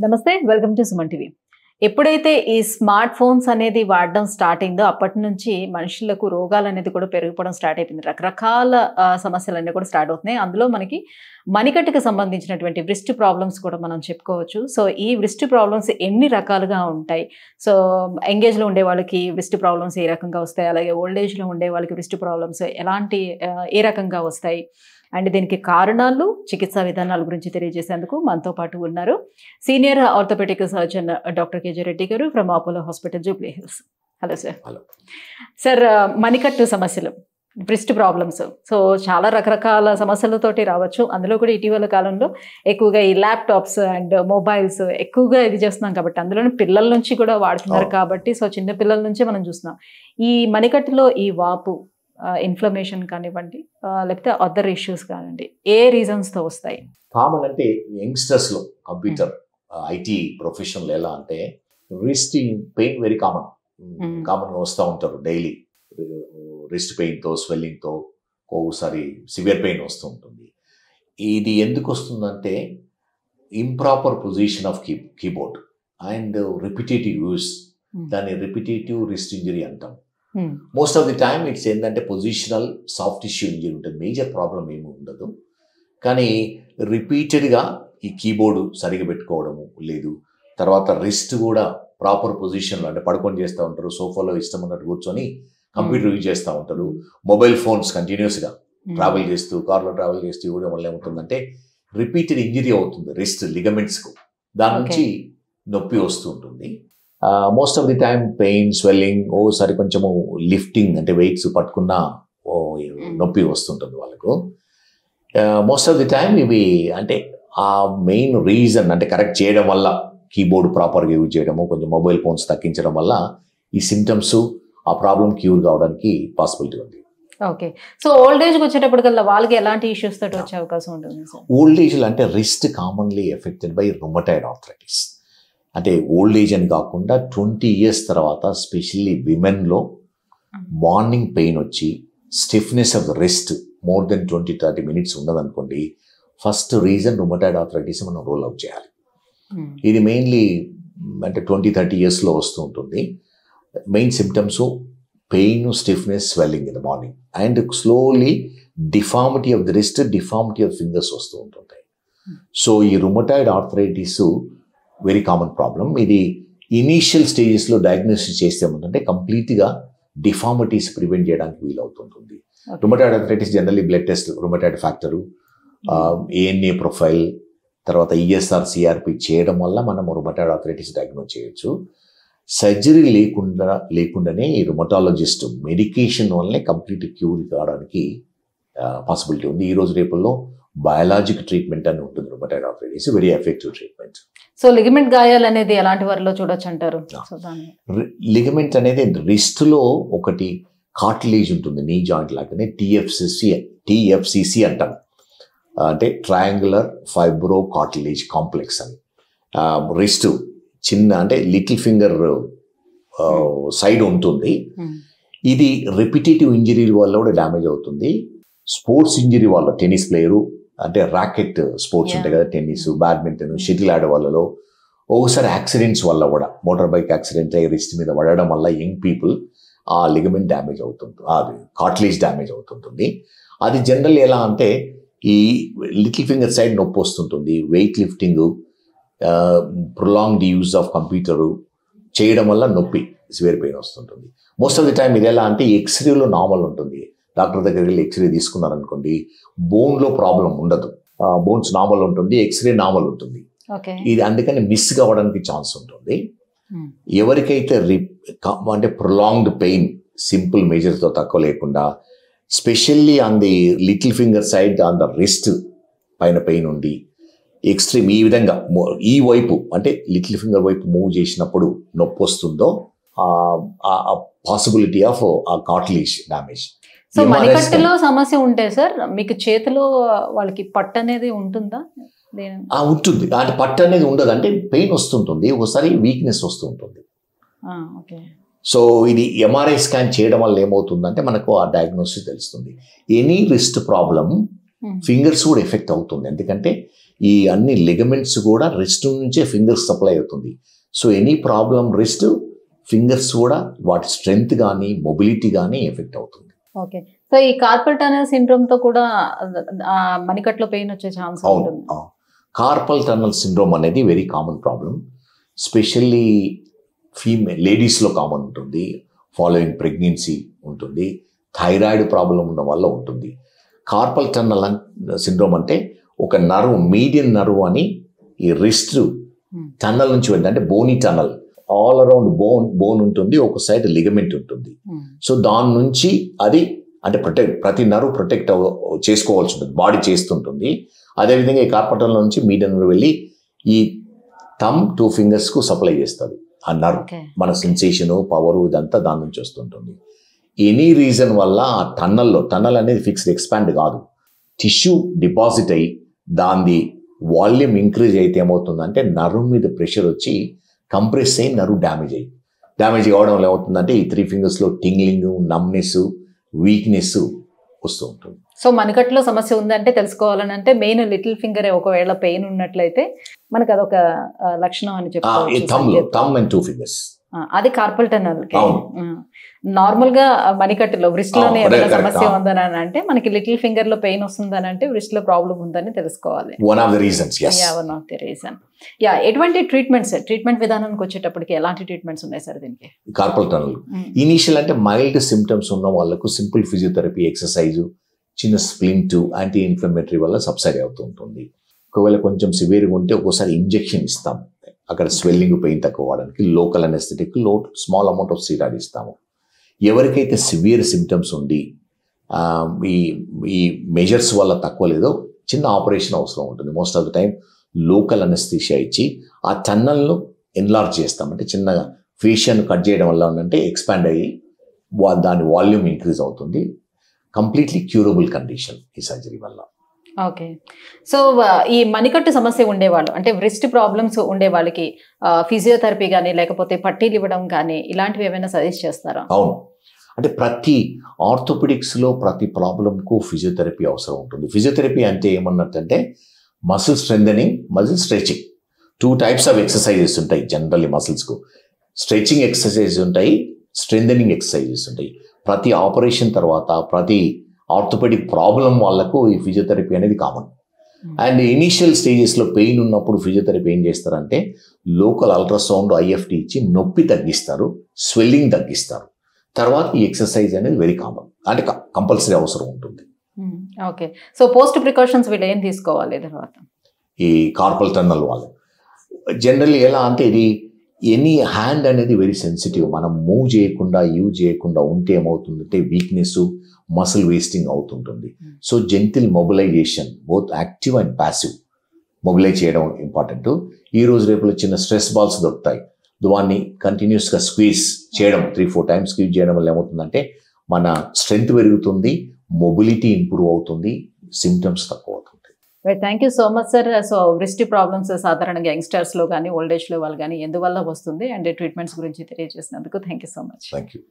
నమస్తే, welcome to Suman TV. ఎప్పుడైతే ఈ స్మార్ట్ ఫోన్స్ అనేది వాడడం స్టార్ట్ అయిందో అప్పటి నుంచి మనుషులకు రోగాలు అనేది కూడా పెరిగిపోవడం స్టార్ట్ అయిపోయింది. రకరకాల సమస్యలన్నీ కూడా స్టార్ట్ అవుతున్నాయి. అందులో మనకి మణికట్టుకు సంబంధించినటువంటి వ్రిస్ట్ ప్రాబ్లమ్స్ కూడా మనం చెప్పుకోవచ్చు. సో ఈ వ్రిస్ట్ ప్రాబ్లమ్స్ ఎన్ని రకాలుగా ఉంటాయి? సో ఎంగేజ్లో ఉండే వాళ్ళకి వ్రిస్ట్ ప్రాబ్లమ్స్ ఏ రకంగా వస్తాయి, అలాగే ఓల్డ్ ఏజ్లో ఉండే వాళ్ళకి వ్రిస్ట్ ప్రాబ్లమ్స్ ఎలాంటి ఏ రకంగా వస్తాయి అండ్ దీనికి కారణాలు, చికిత్సా విధానాల గురించి తెలియజేసేందుకు మనతో పాటు ఉన్నారు senior orthopaedic surgeon doctor KG Reddy గారు from Apollo hospital, Jubilee Hills. Hello sir. Hello sir, మణికట్టు సమస్యలు, బ్రెస్ట్ ప్రాబ్లమ్స్, సో చాలా రకరకాల సమస్యలతోటి రావచ్చు. అందులో కూడా ఇటీవల కాలంలో ఎక్కువగా ఈ ల్యాప్టాప్స్ అండ్ మొబైల్స్ ఎక్కువగా ఇది చేస్తున్నాం కాబట్టి, అందులోనే పిల్లల నుంచి కూడా వాడుతున్నారు కాబట్టి, సో చిన్న పిల్లల నుంచే మనం చూస్తున్నాం. ఈ మణికట్టులో ఈ వాపు, ఇన్ఫ్లమేషన్ కానివ్వండి, లేకపోతే అదర్ ఇష్యూస్ కానివ్వండి, ఏ రీజన్స్తో వస్తాయి? కామన్ అంటే యంగ్స్టర్స్లో కంప్యూటర్ ఐటీ ప్రొఫెషన్లో ఎలా అంటే రిస్ట్ పెయిన్ వెరీ కామన్గా వస్తూ ఉంటారు డైలీ. రిస్ట్ పెయిన్తో, స్వెల్లింగ్తో, ఒక్కోసారి సివియర్ పెయిన్ వస్తూ ఉంటుంది. ఇది ఎందుకు వస్తుందంటే improper position of keyboard and repetitive use, దాన్ని రిపిటేటివ్ రిస్ట్ ఇంజరీ అంటాం. Most of the time it's ఏంటంటే పొజిషనల్ సాఫ్ట్ టిష్యూ ఇంజరీ ఉంటుంది. మేజర్ ప్రాబ్లం ఏమి ఉండదు. కానీ రిపీటెడ్గా ఈ కీబోర్డు సరిగా పెట్టుకోవడము లేదు, తర్వాత రిస్ట్ కూడా ప్రాపర్ పొజిషన్లో అంటే పడుకొని చేస్తూ ఉంటారు, సోఫాలో ఇష్టం ఉన్నట్టు కూర్చొని కంప్యూటర్ యూజ్ చేస్తూ ఉంటారు, మొబైల్ ఫోన్స్ కంటిన్యూస్గా ట్రావెల్ చేస్తూ, కార్లో ట్రావెల్ చేస్తూ ఇవ్వడం వల్ల ఏమవుతుందంటే రిపీటెడ్ ఇంజరీ అవుతుంది రిస్ట్ లిగమెంట్స్కు. దాని నుంచి నొప్పి వస్తూ ఉంటుంది. Most of the time pain, swelling, ఓసారి కొంచెము లిఫ్టింగ్ అంటే వెయిట్స్ పట్టుకున్న నొప్పి వస్తుంటుంది వాళ్ళకు. మోస్ట్ ఆఫ్ ది టైమ్ ఇవి అంటే ఆ మెయిన్ రీజన్ అంటే కరెక్ట్ చేయడం వల్ల, కీబోర్డ్ ప్రాపర్గా యూజ్ చేయడము, కొంచెం మొబైల్ ఫోన్స్ తగ్గించడం వల్ల ఈ సిమ్టమ్స్, ఆ ప్రాబ్లం క్యూర్ కావడానికి పాసిబిలిటీ ఉంది. ఓకే. సో ఓల్డ్ ఏజ్కి వచ్చేటప్పటికల్లా వాళ్ళకి ఎలాంటి ఇష్యూస్ తోటి వచ్చే అవకాశం ఉంటుంది సార్? ఓల్డ్ ఏజ్ అంటే wrist commonly affected by rheumatoid arthritis. అంటే ఓల్డ్ ఏజ్ అని కాకుండా 20 years తర్వాత స్పెషల్లీ విమెన్లో మార్నింగ్ పెయిన్ వచ్చి stiffness of the wrist more than 20-30 minutes ఉన్నదనుకోండి, ఫస్ట్ రీజన్ రుమటాయిడ్ ఆర్థరైటిస్ మనం రోల్ అవుట్ చేయాలి. ఇది మెయిన్లీ అంటే 20-30 yearsలో వస్తూ ఉంటుంది. Main symptoms pain, stiffness, swelling in the morning and slowly deformity of the wrist, deformity of fingers వస్తూ ఉంటుంటాయి. సో ఈ rheumatoid arthritis very common problem. ఇది ఇనీషియల్ స్టేజెస్లో డయాగ్నోసిస్ చేస్తే ఏమంటే కంప్లీట్గా డిఫార్మిటీస్ ప్రివెంట్ చేయడానికి వీలవుతుంటుంది. Rheumatoid arthritis generally blood test, rheumatoid factor, ANA profile, తర్వాత ఈఎస్ఆర్, సిఆర్పి చేయడం వల్ల మనం రుమటాయిడ్ ఆర్థరైటిస్ డయాగ్నోస్ చేయొచ్చు. సర్జరీ లేకుండానే ఈ రుమటాలజిస్ట్ మెడికేషన్ వల్లనే కంప్లీట్ క్యూర్ కావడానికి పాసిబిలిటీ ఉంది. ఈ రోజు రేపుల్లో బయాలజిక్ ట్రీట్మెంట్ అని ఉంటుంది rheumatoid arthritis, very effective treatment. So ligament గాయాలు అనేది ఎలాంటి వారిలో చూడొచ్చు అంటారు? లిగమెంట్ అనేది రిస్ట్లో ఒకటి కార్టిలేజ్ ఉంటుంది, నీ జాయింట్ లాగానే టిఎఫ్సిసి అంటాం, అంటే ట్రయాంగులర్ ఫైబ్రో కార్టిలేజ్ కాంప్లెక్స్ అని. రిస్ట్ చిన్న అంటే లిటిల్ ఫింగర్ సైడ్ ఉంటుంది. ఇది రిపిటేటివ్ ఇంజరీ వల్ల కూడా డ్యామేజ్ అవుతుంది. స్పోర్ట్స్ ఇంజరీ వల్ల, టెన్నిస్ ప్లేయరు అంటే ర్యాకెట్ స్పోర్ట్స్ ఉంటాయి కదా, టెన్నిస్, బ్యాడ్మింటన్, షటిల్ ఆడే వాళ్ళలో ఒకసారి యాక్సిడెంట్స్ వల్ల కూడా, మోటార్ బైక్ యాక్సిడెంట్ అయ్యి రిస్ట్ మీద పడడం వల్ల యంగ్ పీపుల్ ఆ లిగమెంట్ డ్యామేజ్ అవుతుంది, అది కార్టిలేజ్ డ్యామేజ్ అవుతుంటుంది. అది జనరల్ ఎలా అంటే ఈ లిటిల్ ఫింగర్ సైడ్ నొప్పి వస్తుంటుంది, weight lifting, prolonged use of computer చేయడం వల్ల నొప్పి, సివియర్ పెయిన్ వస్తుంటుంది. మోస్ట్ ఆఫ్ ది టైం ఇది ఎలా అంటే ఎక్స్రేలో నార్మల్ ఉంటుంది. డాక్టర్ దగ్గరికి వెళ్ళి ఎక్స్రే తీసుకున్నారనుకోండి, బోన్లో ప్రాబ్లం ఉండదు, బోన్స్ నార్మల్ ఉంటుంది, ఎక్స్రే నార్మల్ ఉంటుంది. ఇది అందుకని మిస్ కావడానికి ఛాన్స్ ఉంటుంది. ఎవరికైతే అంటే ప్రొలాంగ్డ్ పెయిన్ సింపుల్ మెజర్తో తక్కువ లేకుండా, specially on the little finger side on the wrist పైన పెయిన్ ఉంది, ఎక్స్ట్రీమ్ ఈ విధంగా ఈ వైపు అంటే లిటిల్ ఫింగర్ వైపు మూవ్ చేసినప్పుడు నొప్పి వస్తుందో, పాసిబిలిటీ ఆఫ్ ఆ కార్టిలేజ్ డ్యామేజ్. సో మణికట్టులో సమస్య ఉంటే సార్ మీకు చేతిలో వాళ్ళకి పట్టు అనేది ఉంటుందా? ఉంటుంది, అంటే పట్టు అనేది ఉండదు, అంటే పెయిన్ వస్తుంటుంది, ఒకసారి వీక్నెస్ వస్తూ ఉంటుంది. సో ఇది ఎంఆర్ఐ స్కాన్ చేయడం వల్ల ఏమవుతుందంటే మనకు ఆ డయాగ్నోసిస్ తెలుస్తుంది. ఎనీ రిస్ట్ ప్రాబ్లం ఫింగర్స్ కూడా ఎఫెక్ట్ అవుతుంది, ఎందుకంటే ఈ అన్ని లిగమెంట్స్ కూడా రిస్ట్ నుంచే ఫింగర్స్ సప్లై అవుతుంది. So any problem wrist, fingers కూడా వాటి స్ట్రెంగ్త్ కానీ మొబిలిటీ కానీ ఎఫెక్ట్ అవుతుంది. ఓకే. సో ఈ కార్పల్ టనల్ సిండ్రోమ్ తో కూడా మణికట్లో పెయిన్ వచ్చే ఛాన్స్ ఉంటుంది. కార్పల్ టనల్ సిండ్రోమ్ అనేది వెరీ కామన్ ప్రాబ్లం, స్పెషల్లీ లేడీస్లో కామన్ ఉంటుంది, ఫాలోయింగ్ ప్రెగ్నెన్సీ ఉంటుంది, థైరాయిడ్ ప్రాబ్లం ఉన్న వల్ల ఉంటుంది. కార్పల్ టనల్ సిండ్రోమ్ అంటే ఒక నర్వ్, మీడియన్ నర్వ్ అని ఈ రిస్ట్ టనల్ నుంచి వెళ్తుంది, అంటే Boney tunnel, all around bone ఉంటుంది, ఒక సైడ్ లిగమెంట్ ఉంటుంది. సో దాని నుంచి అది అంటే ప్రతి నర్వ్ ప్రొటెక్ట్ చేసుకోవాల్సి ఉంటుంది, బాడీ చేస్తుంటుంది. అదేవిధంగా ఈ కార్పల్ టనల్ నుంచి మీడియన్ నర్వ్ వెళ్ళి ఈ థమ్ 2 ఫింగర్స్కు సప్లై చేస్తుంది ఆ నర్వ్. మన సెన్సేషను, పవరు ఇదంతా దాని నుంచి వస్తుంటుంది. ఎనీ రీజన్ వల్ల ఆ టన్నల్ అనేది ఫిక్స్డ్ ఎక్స్పాండ్ కాదు, టిష్యూ డిపాజిట్ అయ్యి దాని వాల్యూమ్ ఇంక్రీజ్ అయితే ఏమవుతుందంటే నర్వ్ మీద ప్రెషర్ వచ్చి కంప్రెస్ అయ్యి నర్వ్ డ్యామేజ్ కావడం వల్ల ఏమవుతుందంటే ఈ 3 ఫింగర్స్లో టింగ్లింగ్, నమ్నెస్, వీక్నెస్ వస్తూ ఉంటుంది. సో మణికట్టులో సమస్య ఉందంటే తెలుసుకోవాలని అంటే మెయిన్ లిటిల్ ఫింగర్ ఒకవేళ పెయిన్ ఉన్నట్లయితే మనకు అదొక లక్షణం అని చెప్పుకోవచ్చు. థమ్ అండ్ 2 ఫింగర్స్ అది కార్పల్ టనల్. నార్మల్ గా మణికట్టులో వ్రిస్ట్ లోనే ఏమైనా సమస్య ఉందని అంటే మనకి లిటిల్ ఫింగర్ లో పెయిన్ వస్తుందని అంటే వ్రిస్ట్ లో ప్రాబ్లం ఉందని తెలుసుకోవాలి. One of the reasons. One of the reason. ఎటువంటి ట్రీట్మెంట్ విధానానికి వచ్చేటప్పటికి ఎలాంటి ట్రీట్మెంట్స్ ఉన్నాయి సార్ దీనికి? కార్పల్ టనల్ ఇనీషియల్ అంటే మైల్డ్ సిమ్టమ్స్ ఉన్న వాళ్ళకు సింపుల్ ఫిజియోథెరపీ, ఎక్సర్సైజ్, చిన్న స్ప్లింట్, యాంటీ ఇన్ఫ్లమేటరీ వల్ల సబ్సైడ్ అవుతూ ఉంటుంది. ఒకవేళ కొంచెం సివియర్గా ఉంటే ఒక్కోసారి ఇంజెక్షన్ ఇస్తాం, అక్కడ స్వెల్లింగ్, పెయిన్ తక్కువ అవ్వడానికి local anaesthetic, small amount of steroid ఇస్తాము. ఎవరికైతే సివియర్ సిమ్టమ్స్ ఉండి ఈ మెజర్స్ వల్ల తక్కువ లేదో చిన్న ఆపరేషన్ అవసరం ఉంటుంది. Most of the time local anaesthesia ఇచ్చి ఆ టన్నల్ను ఎన్లార్జ్ చేస్తాం, అంటే చిన్నగా ఫేషియాను కట్ చేయడం వల్ల అంటే ఎక్స్పాండ్ అయ్యి దాని వాల్యూమ్ ఇంక్రీజ్ అవుతుంది. కంప్లీట్లీ క్యూరబుల్ కండిషన్ ఈ సర్జరీ వల్ల. ఓకే. సో ఈ మణికట్టు సమస్య ఉండేవాళ్ళు అంటే వ్రిస్ట్ ప్రాబ్లమ్స్ ఉండే వాళ్ళకి ఫిజియోథెరపీ కానీ లేకపోతే పట్టీలు ఇవ్వడం కానీ ఇలాంటివి ఏమైనా సజెస్ట్ చేస్తారా? అవును, అంటే ప్రతి ఆర్థోపెడిక్స్లో ప్రతి ప్రాబ్లంకు ఫిజియోథెరపీ అవసరం ఉంటుంది. ఫిజియోథెరపీ అంటే ఏమన్నట్టంటే muscle strengthening, muscle stretching, 2 types of exercises ఉంటాయి జనరల్లీ మసిల్స్కు. స్ట్రెచింగ్ ఎక్సర్సైజెస్ ఉంటాయి, స్ట్రెంథనింగ్ ఎక్సర్సైజెస్ ఉంటాయి. ప్రతి ఆపరేషన్ తర్వాత ప్రతి ఆర్థోపెడిక్ ప్రాబ్లం వాళ్ళకు ఈ ఫిజియోథెరపీ అనేది కామన్. అండ్ ఇనీషియల్ స్టేజెస్లో పెయిన్ ఉన్నప్పుడు ఫిజియోథెరపీ ఏం చేస్తారంటే లోకల్ అల్ట్రాసౌండ్, ఐఎఫ్టీ ఇచ్చి నొప్పి తగ్గిస్తారు, స్వెల్లింగ్ తగ్గిస్తారు. తర్వాత ఈ ఎక్సర్సైజ్ అనేది వెరీ కామన్, అంటే కంపల్సరీ అవసరం ఉంటుంది. ఓకే. సో పోస్ట్ ప్రికాషన్స్ వీళ్ళు ఏం తీసుకోవాలి తర్వాత? ఈ కార్పల్ టన్నల్ వాళ్ళు జనరల్లీ ఎలా అంటే ఇది ఎనీ హ్యాండ్ అనేది వెరీ సెన్సిటివ్. మనం మూవ్ చేయకుండా, యూజ్ చేయకుండా ఉంటే ఏమవుతుందంటే వీక్నెస్, మసిల్ వేస్టింగ్ అవుతుంటుంది. So gentle mobilization, both active and passive mobilize చేయడం ఇంపార్టెంట్. ఈ రోజు రేపులో చిన్న స్ట్రెస్ బాల్స్ దొరుకుతాయి, దాన్ని కంటిన్యూస్గా స్క్వీజ్ చేయడం, 3-4 times స్క్వీజ్ చేయడం వల్ల ఏమవుతుందంటే మన స్ట్రెంగ్త్ పెరుగుతుంది, మొబిలిటీ ఇంప్రూవ్ అవుతుంది, సిమ్టమ్స్ తక్కువ అవుతుంది. Thank you so much sir. So wrist problems సాధారణంగా యంగ్స్టర్స్లో కానీ ఓల్డ్ ఏజ్లో వాళ్ళు కానీ ఎందువల్ల వస్తుంది అండ్ ట్రీట్మెంట్స్ గురించి తెలియజేసినందుకు thank you so much. Thank you.